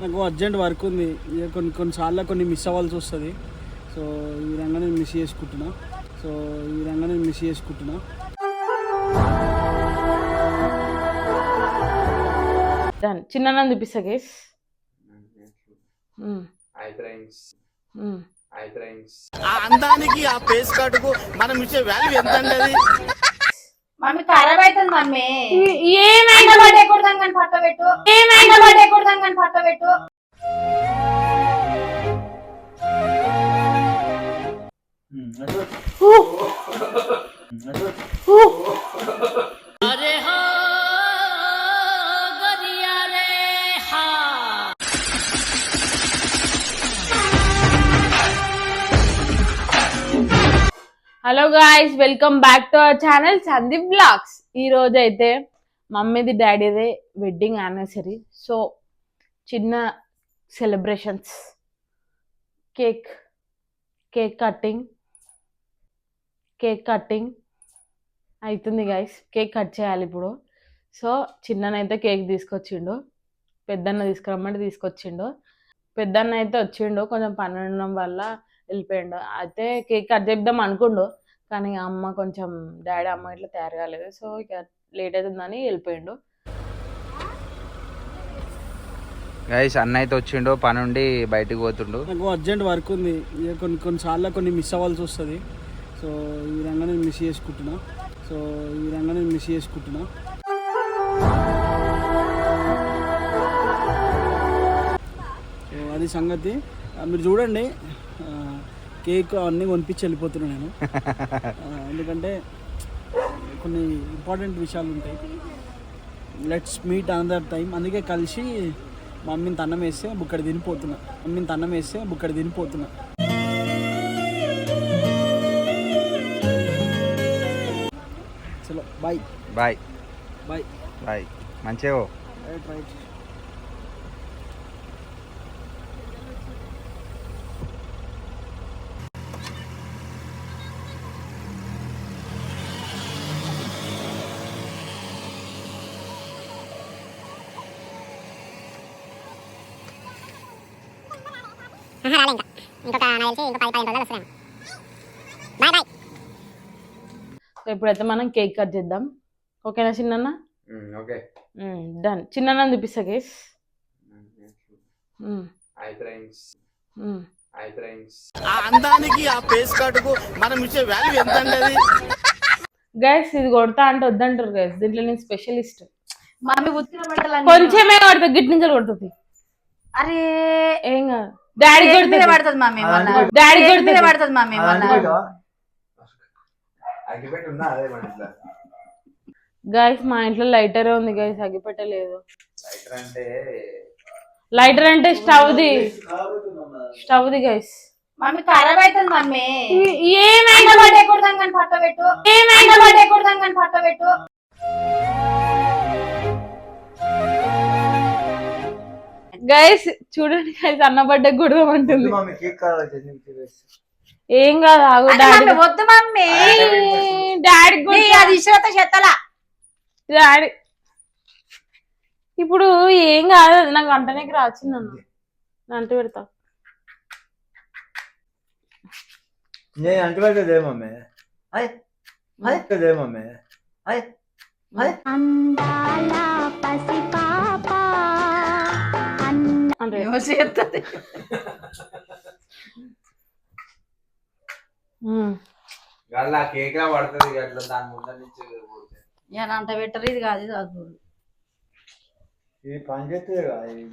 నాకు urgent work ఉంది, కొన్నిసార్లు కొన్ని మిస్ అవ్వాల్సి వస్తుంది. సో ఈ విధంగా నేను మిస్ చేసుకుంటున్నా. చిన్న చూపిస్తా గైస్. అందానికి ఆ ఫేస్ కార్డుకు మనం ఇచ్చే వాల్యూ ఎంత అండి? మమ్మీ ఖరాబ్ అవుతుంది మమ్మీ. ఏమైనా పట్టకూడదాం కానీ పట్టబెట్టు. Hello guys, welcome back to our channel Sandeep blogs. ఈ రోజు అయితే మమ్మీది డాడీది వెడ్డింగ్ యానివర్సరీ. సో చిన్న సెలబ్రేషన్స్, కేక్ కటింగ్ అవుతుంది గాయస్. కేక్ కట్ చేయాలి ఇప్పుడు. సో చిన్ననైతే కేక్ తీసుకొచ్చిండు, పెద్దన్న తీసుకురమ్మంటే తీసుకొచ్చిండు. పెద్దన్న అయితే వచ్చిండు, కొంచెం పని ఉండడం వల్ల వెళ్ళిపోయిండు. అయితే కేక్ కట్ చేద్దాం అనుకుండు, కానీ డాడీ అమ్మ ఇట్లా తయారు కాలేదు. సో ఇక లేట్ అవుతుందని వెళ్ళిపోయిండు. గైస్ అన్న అయితే వచ్చిండు, పని ఉండి బయటకు పోతుండు. నాకు అర్జెంట్ వర్క్ ఉంది, కొన్నిసార్లు కొన్ని మిస్ అవ్వాల్సి వస్తుంది. సో ఈ విధంగా నేను మిస్ చేసుకుంటున్నా. సో అది సంగతి. మీరు చూడండి, కేక్ అన్నీ కొనిపించి వెళ్ళిపోతున్నాను నేను. ఎందుకంటే కొన్ని ఇంపార్టెంట్ విషయాలు ఉంటాయి. Let's meet another time. అందుకే కలిసి మమ్మీని తన్నం వేస్తే బుక్కడి తినిపోతున్నా. చలో బాయ్. మంచిగా రైట్. ఇప్పుడైతే మనం కేక్ కట్ చేద్దాం. ఓకేనా చిన్న? Okay done. చిన్న చూపిస్తా గైస్. అందానికి ఆ ఫేస్ కార్డుకు మనం ఇచ్చే వాల్యూ ఎంత అండి? గైస్ ఇది కొడతా అంటే వద్దంటారు గైస్. దీంట్లో నేను స్పెషలిస్ట్. మమ్మీ ఉత్తిన బట్టలు కొంచెమే కొడుతుంది, గిట్ నుంచి కొడుతుంది. అరే ఏం కాదు, డాడీ కొడుతుంది పడుతుంది మమ్మీ. డాడీ కొడుతుంది పడుతుంది మమ్మీ. గైస్ మా ఇంట్లో లైటర్ ఉంది గైస్, అగ్గిపెట్టలేదు. లైటర్ అంటే స్టవ్ది గైస్. మమ్మీ ఖరాబ్ అవుతుంది మమ్మీ. ఏమైనా పట్టకూడదాం కానీ పట్టబెట్టు. గైస్ చూడండి గైస్, అన్న బర్త్డే కొడదామంటుంది. ఏం కాదు, ఆగు. డాడీ వద్దు మమ్మీ. డాడీ అది ఇష్టత చెత్తలా. డాడీ ఇప్పుడు ఏం కాదు, నాకు వంటనేకి రాచింది అన్న. అంట పెడతా. కేక్ పడుతుంది దాని ముందర నుంచి అంట పెట్టరు. ఇది కాదు,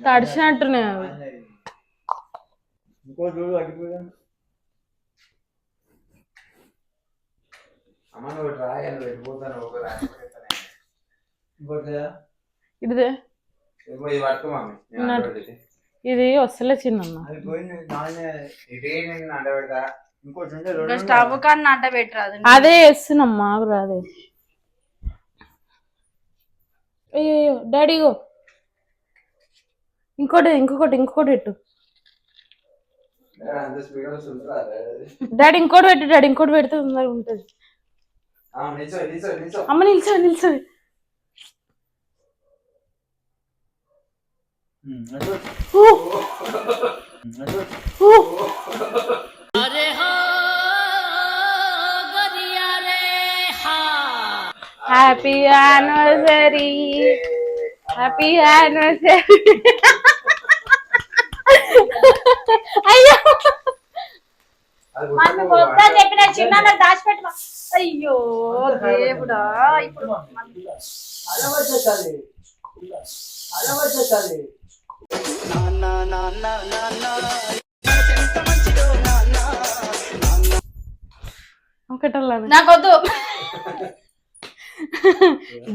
తడిచినట్టునే. ఇంకో చూడు అడిగిపోయా అమ్మ, నువ్వు రాయాలి వెళ్ళిపోతాను. ఇదే ఇది వస్తలే చిన్న. స్టవ్ కన్నా అంట పెట్టరాదు. అదే వేస్తున్నామ్మా, రాదే. అయ్యో డాడీ గో, ఇంకోటి పెట్టు డాడీ. ఇంకోటి పెడితే తొందరగా ఉంటుంది. అమ్మ నిల్చో. Happy anniversary, happy anniversary. అయ్యో మమ్మీ మొత్తం చెప్పిన చిన్న దాచిపెట్టు. అయ్యో దేవుడా, ఇప్పుడు ఒకటల్లా నాకొద్దు.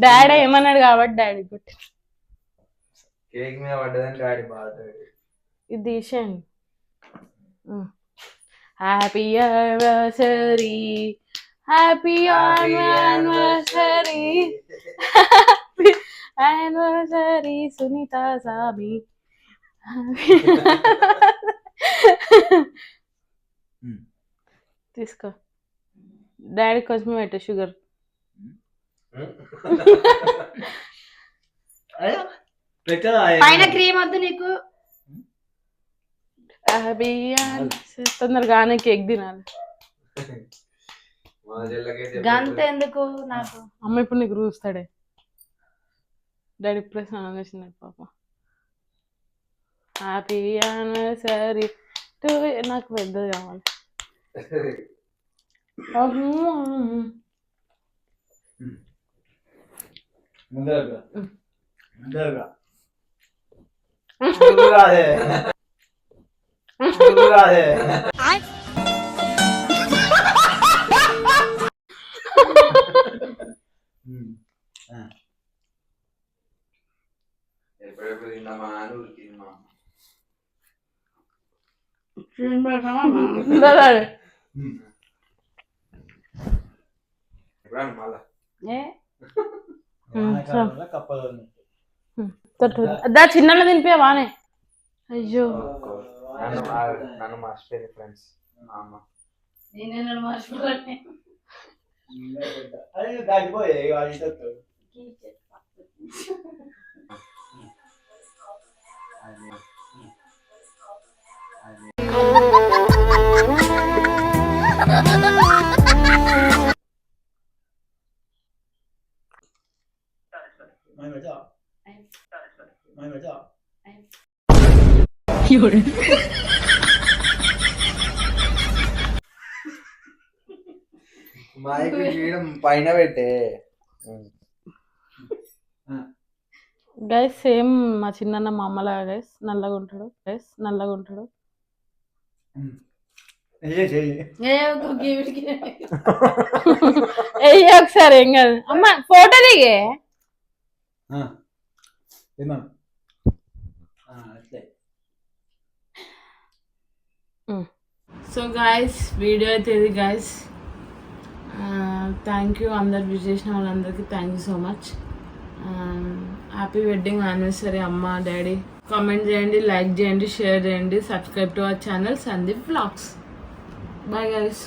డాడీ ఏమన్నాడు కాబట్టి డాడీ కొట్టి కేక్ మీద పడ్డదని డాడీ బాధ. ఇది తీసేయండి. Happy anniversary, happy anniversary, happy anniversary Sunitha సామి. తీసుకో డాడీ కొంచెం పెట్టు షుగర్. పైన క్రీమ్ వద్దు నీకు. హ్యాపీ తొందరగానే కేక్ తినాలి. గంత ఎందుకు నాకు? అమ్మ ఇప్పుడు నీకు రూస్తాడే. డాడీ ఇప్పుడే స్నానం చేసినాడు పాప. హ్యాపీ యానివర్సరీ టు, నాకు పెద్దది కావాలి. ఎప్పుడెప్పుడు తిన్నామా అని ఉరికిందమ్మా. మళ్ళా దా చిన్న తినిపోయావానే. అయ్యో నన్ను మర్చిపోయింది ఫ్రెండ్స్ అమ్మ. నేను మర్చిపోలే. మైక్ చేయడం పైన పెట్టే. గైస్ సేమ్ మా చిన్న మా అమ్మలాగా గైస్, నల్లగా ఉంటాడు గైస్, నల్లగా ఉంటాడు. ఒకసారి ఏం కాదు అమ్మ, ఫోటో దిగే. సో గాయస్ వీడియో అయితే ఇది గాయస్. థ్యాంక్ యూ అందరు విజిట్ చేసిన వాళ్ళందరికీ thank you so much. Happy wedding anniversary అమ్మ డాడీ. కామెంట్ చేయండి, లైక్ చేయండి, షేర్ చేయండి, subscribe to our channel Sandeep vlogs. Bye guys.